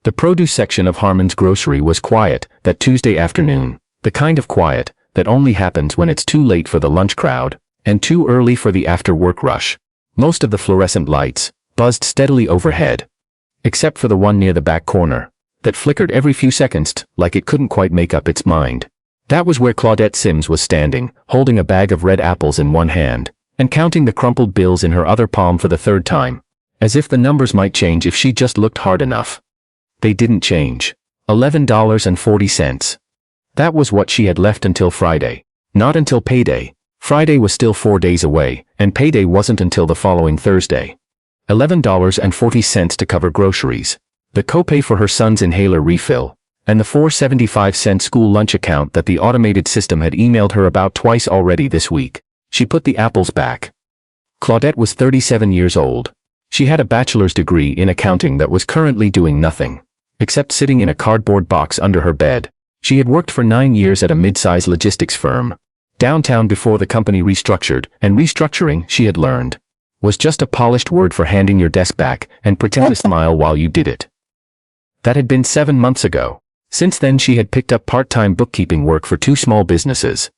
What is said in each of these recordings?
The produce section of Harmon's grocery was quiet that Tuesday afternoon, the kind of quiet that only happens when it's too late for the lunch crowd and too early for the after-work rush. Most of the fluorescent lights buzzed steadily overhead, except for the one near the back corner that flickered every few seconds like it couldn't quite make up its mind. That was where Claudette Sims was standing, holding a bag of red apples in one hand and counting the crumpled bills in her other palm for the third time, as if the numbers might change if she just looked hard enough. They didn't change. $11.40. That was what she had left until Friday. Not until payday. Friday was still 4 days away, and payday wasn't until the following Thursday. $11.40 to cover groceries, the copay for her son's inhaler refill, and the $4.75 school lunch account that the automated system had emailed her about twice already this week. She put the apples back. Claudette was 37 years old. She had a bachelor's degree in accounting that was currently doing nothing except sitting in a cardboard box under her bed. She had worked for 9 years at a mid-size logistics firm downtown before the company restructured, and restructuring, she had learned, was just a polished word for handing your desk back and pretend to smile while you did it. That had been 7 months ago. Since then she had picked up part-time bookkeeping work for 2 small businesses,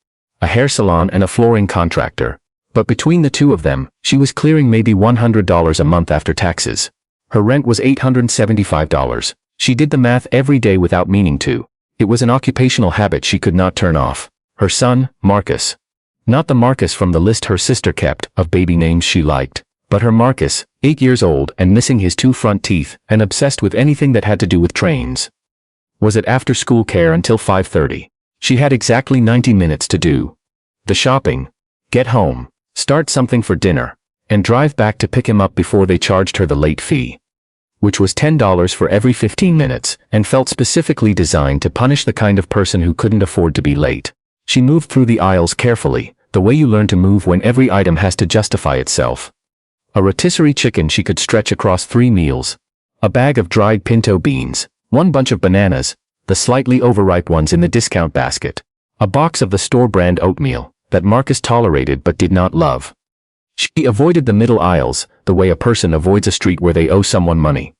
a hair salon and a flooring contractor. But between the 2 of them, she was clearing maybe $100 a month after taxes. Her rent was $875. She did the math every day without meaning to. It was an occupational habit she could not turn off. Her son, Marcus. Not the Marcus from the list her sister kept of baby names she liked, but her Marcus, 8 years old and missing his 2 front teeth and obsessed with anything that had to do with trains, was at after-school care until 5:30. She had exactly 90 minutes to do the shopping, get home, start something for dinner, and drive back to pick him up before they charged her the late fee, which was $10 for every 15 minutes, and felt specifically designed to punish the kind of person who couldn't afford to be late. She moved through the aisles carefully, the way you learn to move when every item has to justify itself. A rotisserie chicken she could stretch across 3 meals, a bag of dried pinto beans, 1 bunch of bananas, the slightly overripe ones in the discount basket, a box of the store-brand oatmeal that Marcus tolerated but did not love. She avoided the middle aisles, the way a person avoids a street where they owe someone money.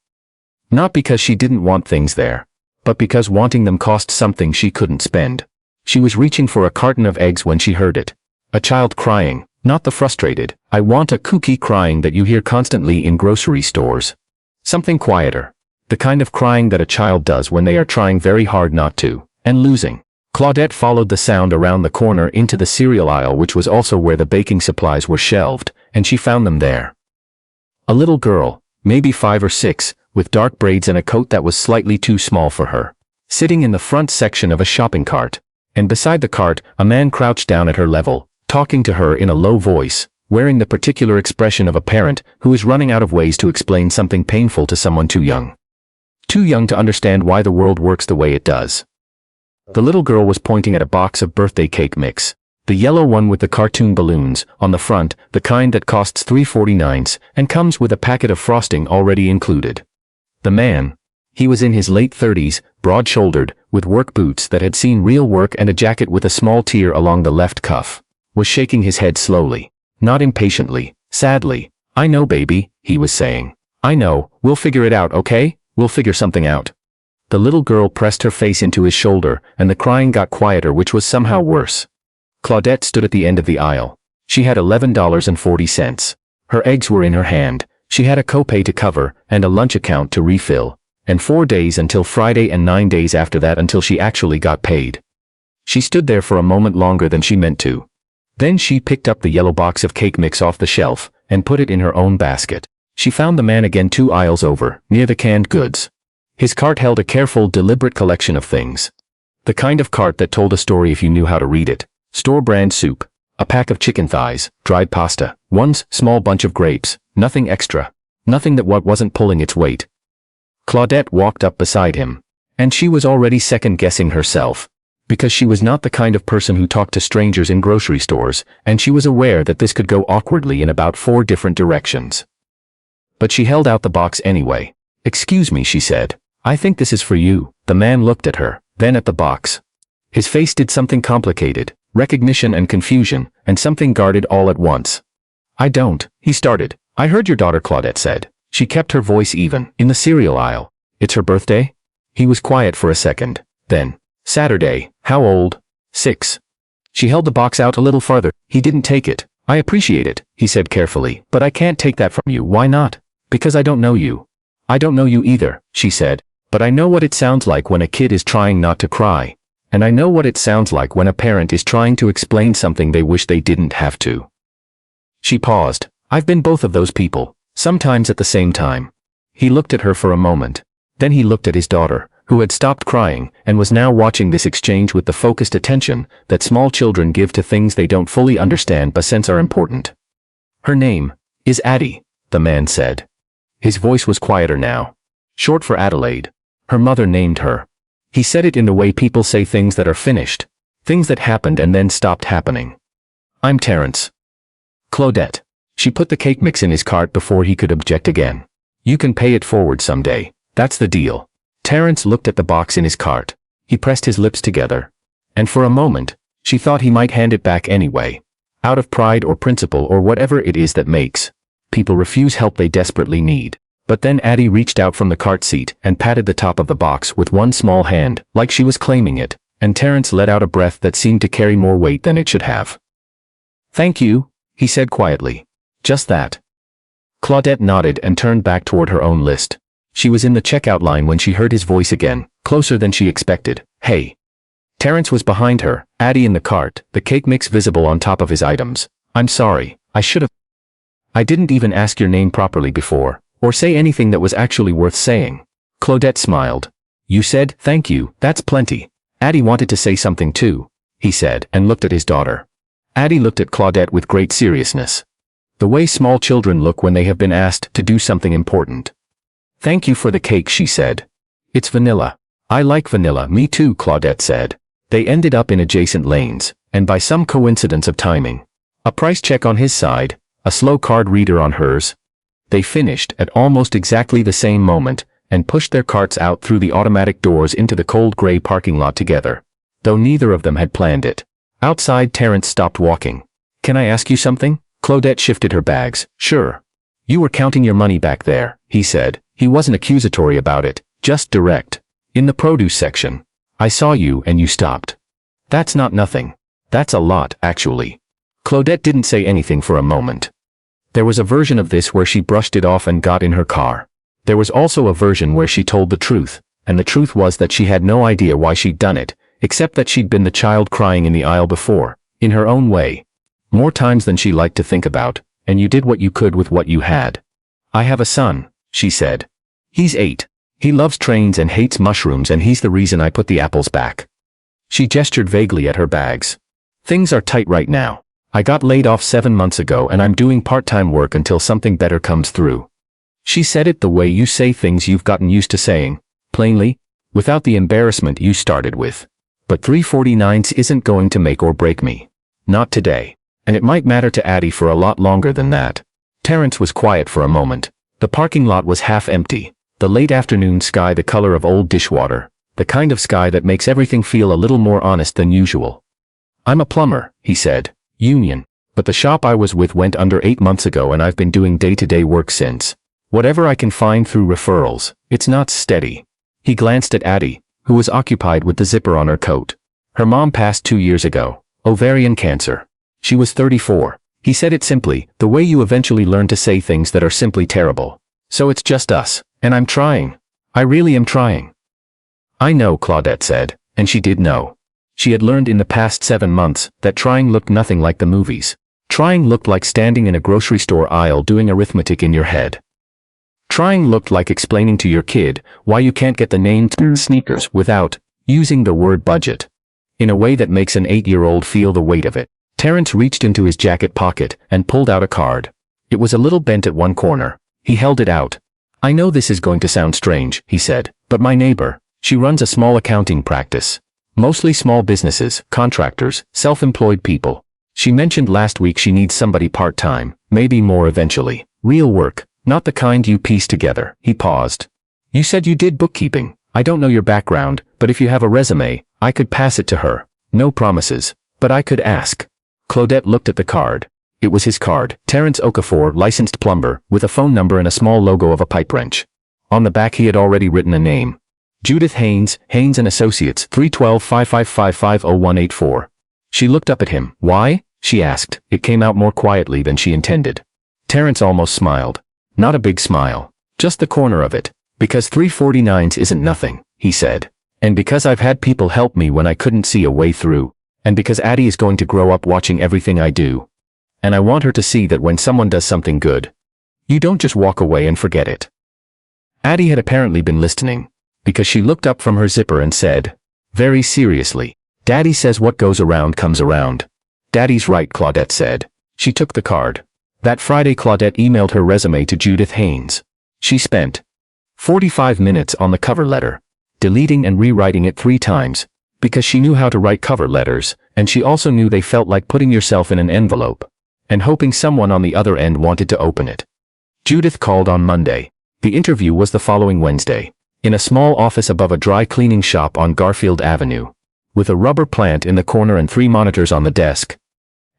Not because she didn't want things there, but because wanting them cost something she couldn't spend. She was reaching for a carton of eggs when she heard it. A child crying, not the frustrated, "I want a cookie" crying that you hear constantly in grocery stores. Something quieter. The kind of crying that a child does when they are trying very hard not to, and losing. Claudette followed the sound around the corner into the cereal aisle, which was also where the baking supplies were shelved, and she found them there. A little girl, maybe 5 or 6, with dark braids and a coat that was slightly too small for her, sitting in the front section of a shopping cart, and beside the cart, a man crouched down at her level, talking to her in a low voice, wearing the particular expression of a parent who is running out of ways to explain something painful to someone too young. Too young to understand why the world works the way it does. The little girl was pointing at a box of birthday cake mix, the yellow one with the cartoon balloons on the front, the kind that costs $3.49 and comes with a packet of frosting already included. The man, he was in his late 30s, broad-shouldered, with work boots that had seen real work and a jacket with a small tear along the left cuff, was shaking his head slowly, not impatiently, sadly. "I know, baby," he was saying. "I know, we'll figure it out, okay? We'll figure something out." The little girl pressed her face into his shoulder, and the crying got quieter, which was somehow worse. Claudette stood at the end of the aisle. She had $11.40. Her eggs were in her hand. She had a copay to cover, and a lunch account to refill, and 4 days until Friday and 9 days after that until she actually got paid. She stood there for a moment longer than she meant to. Then she picked up the yellow box of cake mix off the shelf, and put it in her own basket. She found the man again 2 aisles over, near the canned goods. His cart held a careful, deliberate collection of things. The kind of cart that told a story if you knew how to read it. Store-brand soup, a pack of chicken thighs, dried pasta, 1 small bunch of grapes, nothing extra, nothing that wasn't pulling its weight. Claudette walked up beside him, and she was already second-guessing herself, because she was not the kind of person who talked to strangers in grocery stores, and she was aware that this could go awkwardly in about 4 different directions. But she held out the box anyway. "Excuse me," she said. "I think this is for you." The man looked at her, then at the box. His face did something complicated, recognition and confusion, and something guarded all at once. "I don't," he started. "I heard your daughter," Claudette said. She kept her voice even. "In the cereal aisle. It's her birthday?" He was quiet for a second. Then, Saturday, how old? 6. She held the box out a little farther. He didn't take it. I appreciate it, he said carefully, but I can't take that from you. Why not? Because I don't know you. I don't know you either, she said, but I know what it sounds like when a kid is trying not to cry. And I know what it sounds like when a parent is trying to explain something they wish they didn't have to. She paused. I've been both of those people, sometimes at the same time. He looked at her for a moment. Then he looked at his daughter, who had stopped crying and was now watching this exchange with the focused attention that small children give to things they don't fully understand but sense are important. Her name is Addie, the man said. His voice was quieter now. Short for Adelaide. Her mother named her. He said it in the way people say things that are finished, things that happened and then stopped happening. I'm Terence. Claudette. She put the cake mix in his cart before he could object again. You can pay it forward someday. That's the deal. Terence looked at the box in his cart. He pressed his lips together. And for a moment, she thought he might hand it back anyway. Out of pride or principle or whatever it is that makes people refuse help they desperately need. But then Addie reached out from the cart seat and patted the top of the box with one small hand, like she was claiming it, and Terence let out a breath that seemed to carry more weight than it should have. Thank you, he said quietly. Just that. Claudette nodded and turned back toward her own list. She was in the checkout line when she heard his voice again, closer than she expected. Hey. Terence was behind her, Addie in the cart, the cake mix visible on top of his items. I'm sorry, I should have. I didn't even ask your name properly before, or say anything that was actually worth saying. Claudette smiled. You said, thank you, that's plenty. Addie wanted to say something too, he said, and looked at his daughter. Addie looked at Claudette with great seriousness. The way small children look when they have been asked to do something important. Thank you for the cake, she said. It's vanilla. I like vanilla. Me too, Claudette said. They ended up in adjacent lanes, and by some coincidence of timing, a price check on his side, a slow card reader on hers, they finished at almost exactly the same moment and pushed their carts out through the automatic doors into the cold gray parking lot together, though neither of them had planned it. Outside, Terence stopped walking. Can I ask you something? Claudette shifted her bags. Sure. You were counting your money back there, he said. He wasn't accusatory about it, just direct. In the produce section. I saw you and you stopped. That's not nothing. That's a lot, actually. Claudette didn't say anything for a moment. There was a version of this where she brushed it off and got in her car. There was also a version where she told the truth, and the truth was that she had no idea why she'd done it, except that she'd been the child crying in the aisle before, in her own way. More times than she liked to think about, and you did what you could with what you had. I have a son, she said. He's 8. He loves trains and hates mushrooms, and he's the reason I put the apples back. She gestured vaguely at her bags. Things are tight right now. I got laid off 7 months ago and I'm doing part-time work until something better comes through. She said it the way you say things you've gotten used to saying, plainly, without the embarrassment you started with. But 349s isn't going to make or break me. Not today. And it might matter to Addie for a lot longer than that. Terence was quiet for a moment. The parking lot was half empty. The late afternoon sky the color of old dishwater. The kind of sky that makes everything feel a little more honest than usual. I'm a plumber, he said. Union. But the shop I was with went under 8 months ago and I've been doing day-to-day work since. Whatever I can find through referrals, it's not steady. He glanced at Addie, who was occupied with the zipper on her coat. Her mom passed 2 years ago. Ovarian cancer. She was 34. He said it simply, the way you eventually learn to say things that are simply terrible. So it's just us. And I'm trying. I really am trying. I know, Claudette said, and she did know. She had learned in the past 7 months that trying looked nothing like the movies. Trying looked like standing in a grocery store aisle doing arithmetic in your head. Trying looked like explaining to your kid why you can't get the name sneakers without using the word budget. In a way that makes an 8-year-old feel the weight of it. Terence reached into his jacket pocket and pulled out a card. It was a little bent at one corner. He held it out. I know this is going to sound strange, he said, but my neighbor, she runs a small accounting practice. Mostly small businesses, contractors, self-employed people. She mentioned last week she needs somebody part-time, maybe more eventually. Real work, not the kind you piece together. He paused. You said you did bookkeeping. I don't know your background, but if you have a resume, I could pass it to her. No promises, but I could ask. Claudette looked at the card. It was his card, Terence Okafor, licensed plumber, with a phone number and a small logo of a pipe wrench. On the back he had already written a name. Judith Haynes, Haynes & Associates, 312-555-50184. She looked up at him. Why? She asked. It came out more quietly than she intended. Terrence almost smiled. Not a big smile. Just the corner of it. Because 349s isn't nothing, he said. And because I've had people help me when I couldn't see a way through. And because Addie is going to grow up watching everything I do. And I want her to see that when someone does something good, you don't just walk away and forget it. Addie had apparently been listening, because she looked up from her zipper and said, very seriously, Daddy says what goes around comes around. Daddy's right, Claudette said. She took the card. That Friday Claudette emailed her resume to Judith Haynes. She spent 45 minutes on the cover letter, deleting and rewriting it 3 times, because she knew how to write cover letters, and she also knew they felt like putting yourself in an envelope, and hoping someone on the other end wanted to open it. Judith called on Monday. The interview was the following Wednesday, in a small office above a dry cleaning shop on Garfield Avenue, with a rubber plant in the corner and 3 monitors on the desk,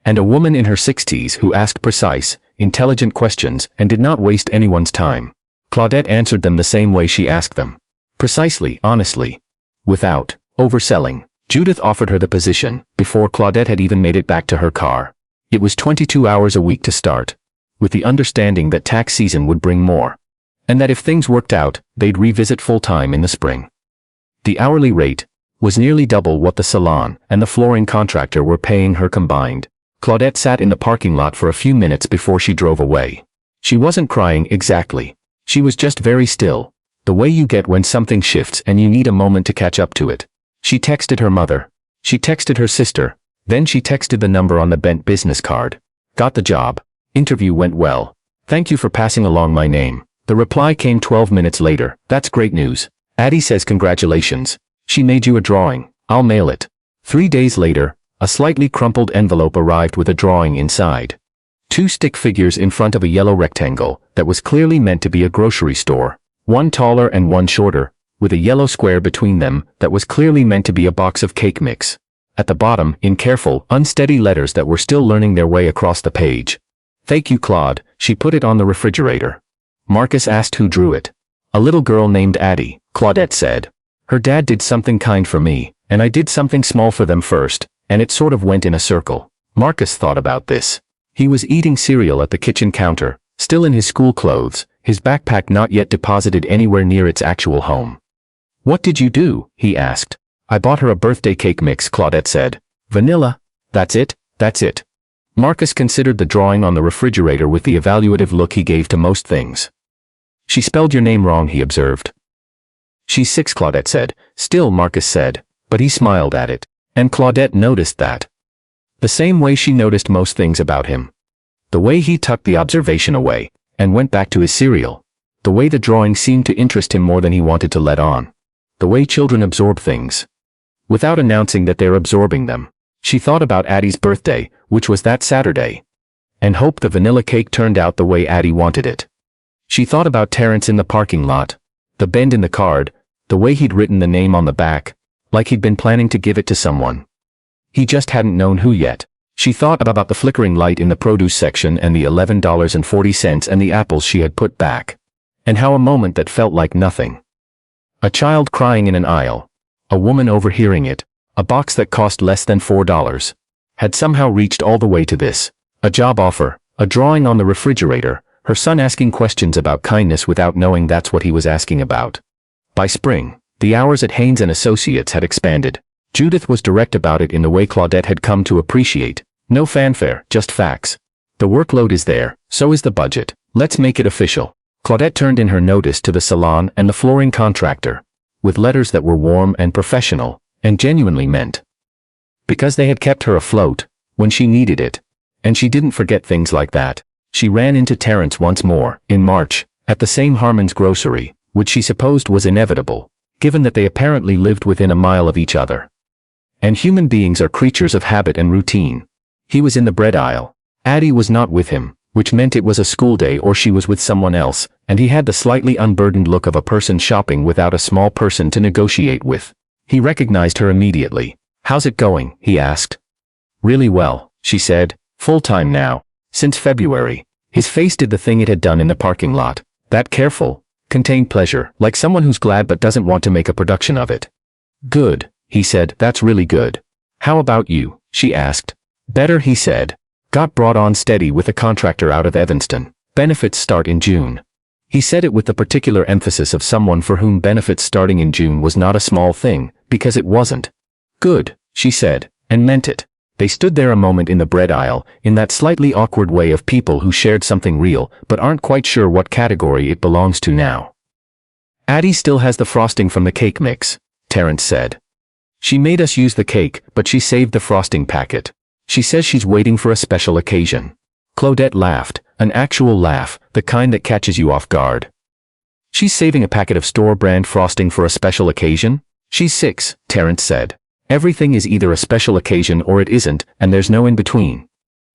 and a woman in her 60s who asked precise, intelligent questions and did not waste anyone's time. Claudette answered them the same way she asked them. Precisely, honestly. Without overselling. Judith offered her the position before Claudette had even made it back to her car. It was 22 hours a week to start, with the understanding that tax season would bring more, and that if things worked out, they'd revisit full-time in the spring. The hourly rate was nearly double what the salon and the flooring contractor were paying her combined. Claudette sat in the parking lot for a few minutes before she drove away. She wasn't crying exactly. She was just very still, the way you get when something shifts and you need a moment to catch up to it. She texted her mother. She texted her sister. Then she texted the number on the bent business card. Got the job. Interview went well. Thank you for passing along my name. The reply came 12 minutes later. That's great news. Addie says congratulations. She made you a drawing. I'll mail it. 3 days later, a slightly crumpled envelope arrived with a drawing inside. 2 stick figures in front of a yellow rectangle that was clearly meant to be a grocery store. One taller and one shorter, with a yellow square between them that was clearly meant to be a box of cake mix. At the bottom, in careful, unsteady letters that were still learning their way across the page. Thank you, Claude. She put it on the refrigerator. Marcus asked who drew it. A little girl named Addie, Claudette said. Her dad did something kind for me, and I did something small for them first, and it sort of went in a circle. Marcus thought about this. He was eating cereal at the kitchen counter, still in his school clothes, his backpack not yet deposited anywhere near its actual home. What did you do? He asked. I bought her a birthday cake mix, Claudette said. Vanilla? That's it? That's it. Marcus considered the drawing on the refrigerator with the evaluative look he gave to most things. She spelled your name wrong, he observed. She's 6, Claudette said. Still, Marcus said, but he smiled at it, and Claudette noticed that. The same way she noticed most things about him. The way he tucked the observation away, and went back to his cereal. The way the drawing seemed to interest him more than he wanted to let on. The way children absorb things, without announcing that they're absorbing them. She thought about Addie's birthday, which was that Saturday, and hoped the vanilla cake turned out the way Addie wanted it. She thought about Terrence in the parking lot, the bend in the card, the way he'd written the name on the back, like he'd been planning to give it to someone. He just hadn't known who yet. She thought about the flickering light in the produce section and the $11.40 and the apples she had put back. And how a moment that felt like nothing. A child crying in an aisle. A woman overhearing it. A box that cost less than $4. Had somehow reached all the way to this. A job offer. A drawing on the refrigerator. Her son asking questions about kindness without knowing that's what he was asking about. By spring, the hours at Haynes & Associates had expanded. Judith was direct about it in the way Claudette had come to appreciate. No fanfare, just facts. The workload is there, so is the budget. Let's make it official. Claudette turned in her notice to the salon and the flooring contractor, with letters that were warm and professional, and genuinely meant. Because they had kept her afloat, when she needed it. And she didn't forget things like that. She ran into Terrence once more, in March, at the same Harmon's grocery, which she supposed was inevitable, given that they apparently lived within a mile of each other. And human beings are creatures of habit and routine. He was in the bread aisle. Addie was not with him, which meant it was a school day or she was with someone else, and he had the slightly unburdened look of a person shopping without a small person to negotiate with. He recognized her immediately. How's it going? He asked. Really well, she said. Full-time now. Since February. His face did the thing it had done in the parking lot. That careful, Contained pleasure, like someone who's glad but doesn't want to make a production of it. Good, he said, that's really good. How about you? She asked. Better, he said. Got brought on steady with a contractor out of Evanston. Benefits start in June. He said it with the particular emphasis of someone for whom benefits starting in June was not a small thing, because it wasn't. Good, she said, and meant it. They stood there a moment in the bread aisle, in that slightly awkward way of people who shared something real, but aren't quite sure what category it belongs to now. Addie still has the frosting from the cake mix, Terrence said. She made us use the cake, but she saved the frosting packet. She says she's waiting for a special occasion. Claudette laughed, an actual laugh, the kind that catches you off guard. She's saving a packet of store-brand frosting for a special occasion? She's 6, Terrence said. Everything is either a special occasion or it isn't, and there's no in-between.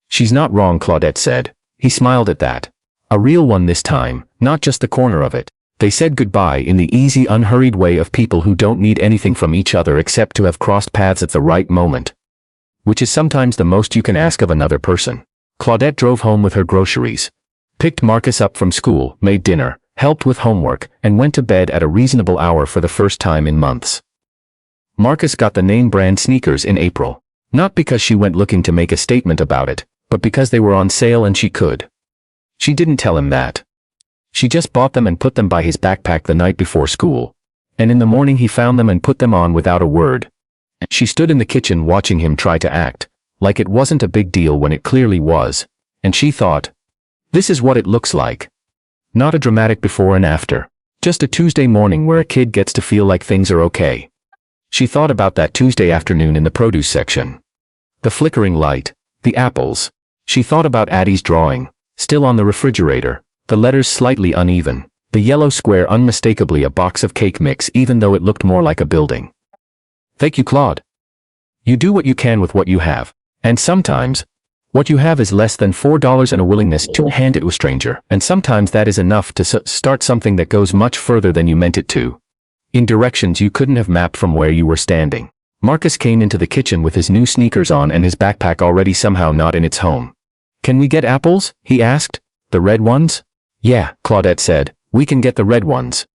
She's not wrong, Claudette said. He smiled at that. A real one this time, not just the corner of it. They said goodbye in the easy, unhurried way of people who don't need anything from each other except to have crossed paths at the right moment. Which is sometimes the most you can ask of another person. Claudette drove home with her groceries, picked Marcus up from school, made dinner, helped with homework, and went to bed at a reasonable hour for the first time in months. Marcus got the name-brand sneakers in April, not because she went looking to make a statement about it, but because they were on sale and she could. She didn't tell him that. She just bought them and put them by his backpack the night before school, and in the morning he found them and put them on without a word. She stood in the kitchen watching him try to act like it wasn't a big deal when it clearly was, and she thought, this is what it looks like. Not a dramatic before and after, just a Tuesday morning where a kid gets to feel like things are okay. She thought about that Tuesday afternoon in the produce section. The flickering light, the apples. She thought about Addie's drawing, still on the refrigerator, the letters slightly uneven, the yellow square unmistakably a box of cake mix even though it looked more like a building. Thank you, Claude. You do what you can with what you have, and sometimes, what you have is less than $4 and a willingness to hand it to a stranger, and sometimes that is enough to start something that goes much further than you meant it to. In directions you couldn't have mapped from where you were standing. Marcus came into the kitchen with his new sneakers on and his backpack already somehow not in its home. Can we get apples? He asked. The red ones? Yeah, Claudette said. We can get the red ones.